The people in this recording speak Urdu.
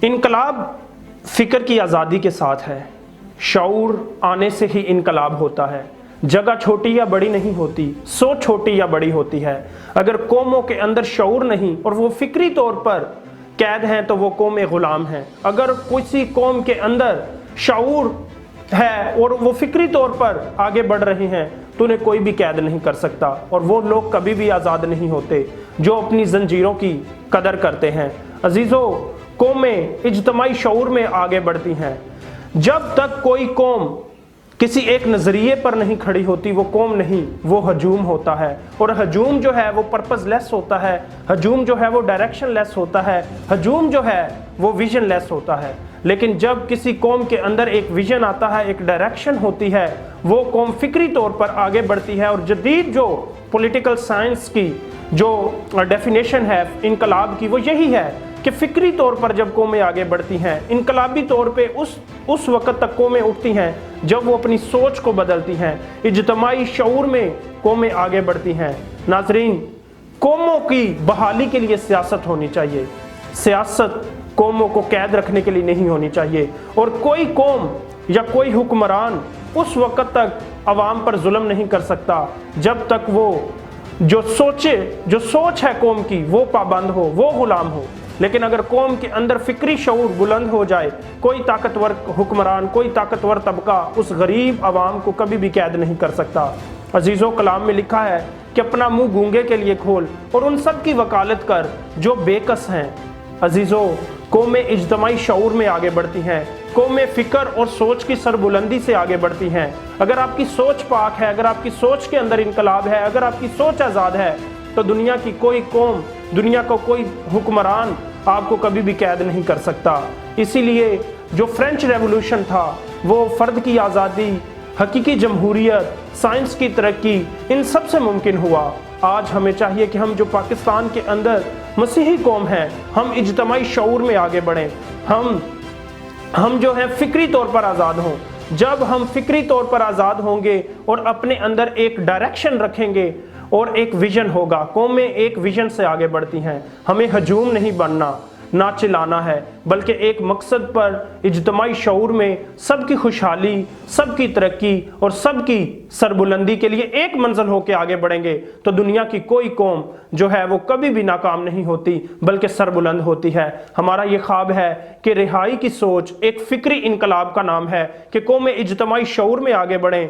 انقلاب فکر کی آزادی کے ساتھ ہے، شعور آنے سے ہی انقلاب ہوتا ہے۔ جگہ چھوٹی یا بڑی نہیں ہوتی، سوچ چھوٹی یا بڑی ہوتی ہے۔ اگر قوموں کے اندر شعور نہیں اور وہ فکری طور پر قید ہیں تو وہ قومیں غلام ہیں۔ اگر کسی قوم کے اندر شعور ہے اور وہ فکری طور پر آگے بڑھ رہے ہیں تو انہیں کوئی بھی قید نہیں کر سکتا، اور وہ لوگ کبھی بھی آزاد نہیں ہوتے جو اپنی زنجیروں کی قدر کرتے ہیں۔ عزیزو، قومیں اجتماعی شعور میں آگے بڑھتی ہیں۔ جب تک کوئی قوم کسی ایک نظریے پر نہیں کھڑی ہوتی وہ قوم نہیں، وہ ہجوم ہوتا ہے، اور ہجوم جو ہے وہ پرپز لیس ہوتا ہے، ہجوم جو ہے وہ ڈائریکشن لیس ہوتا ہے، ہجوم جو ہے وہ ویژن لیس ہوتا ہے۔ لیکن جب کسی قوم کے اندر ایک ویژن آتا ہے، ایک ڈائریکشن ہوتی ہے، وہ قوم فکری طور پر آگے بڑھتی ہے۔ اور جدید جو پولیٹیکل سائنس کی جو ڈیفینیشن ہے انقلاب کی وہ یہی ہے کہ فکری طور پر جب قومیں آگے بڑھتی ہیں، انقلابی طور پہ اس وقت تک قومیں اٹھتی ہیں جب وہ اپنی سوچ کو بدلتی ہیں، اجتماعی شعور میں قومیں آگے بڑھتی ہیں۔ ناظرین، قوموں کی بحالی کے لیے سیاست ہونی چاہیے۔ سیاست قوموں کو قید رکھنے کے لیے نہیں ہونی چاہیے، اور کوئی قوم یا کوئی حکمران اس وقت تک عوام پر ظلم نہیں کر سکتا جب تک وہ جو سوچ ہے قوم کی وہ پابند ہو، وہ غلام ہو۔ لیکن اگر قوم کے اندر فکری شعور بلند ہو جائے، کوئی طاقتور حکمران، کوئی طاقتور طبقہ اس غریب عوام کو کبھی بھی قید نہیں کر سکتا۔ عزیزو، کلام میں لکھا ہے کہ اپنا منہ گونگے کے لیے کھول اور ان سب کی وکالت کر جو بے کس ہیں۔ عزیزو، قومیں اجتماعی شعور میں آگے بڑھتی ہیں، قومیں فکر اور سوچ کی سربلندی سے آگے بڑھتی ہیں۔ اگر آپ کی سوچ پاک ہے، اگر آپ کی سوچ کے اندر انقلاب ہے، اگر آپ کی سوچ آزاد ہے، تو دنیا کی کوئی قوم، دنیا کا کوئی حکمران آپ کو کبھی بھی قید نہیں کر سکتا۔ اسی لیے جو فرینچ ریولوشن تھا وہ فرد کی آزادی، حقیقی جمہوریت، سائنس کی ترقی، ان سب سے ممکن ہوا۔ آج ہمیں چاہیے کہ ہم جو پاکستان کے اندر مسیحی قوم ہیں، ہم اجتماعی شعور میں آگے بڑھیں، ہم جو ہیں فکری طور پر آزاد ہوں۔ جب ہم فکری طور پر آزاد ہوں گے اور اپنے اندر ایک ڈائریکشن رکھیں گے اور ایک ویژن ہوگا، قومیں ایک ویژن سے آگے بڑھتی ہیں۔ ہمیں ہجوم نہیں بننا، نہ چلانا ہے، بلکہ ایک مقصد پر اجتماعی شعور میں سب کی خوشحالی، سب کی ترقی اور سب کی سربلندی کے لیے ایک منزل ہو کے آگے بڑھیں گے تو دنیا کی کوئی قوم جو ہے وہ کبھی بھی ناکام نہیں ہوتی بلکہ سربلند ہوتی ہے۔ ہمارا یہ خواب ہے کہ رہائی کی سوچ ایک فکری انقلاب کا نام ہے کہ قومیں اجتماعی شعور میں آگے بڑھیں۔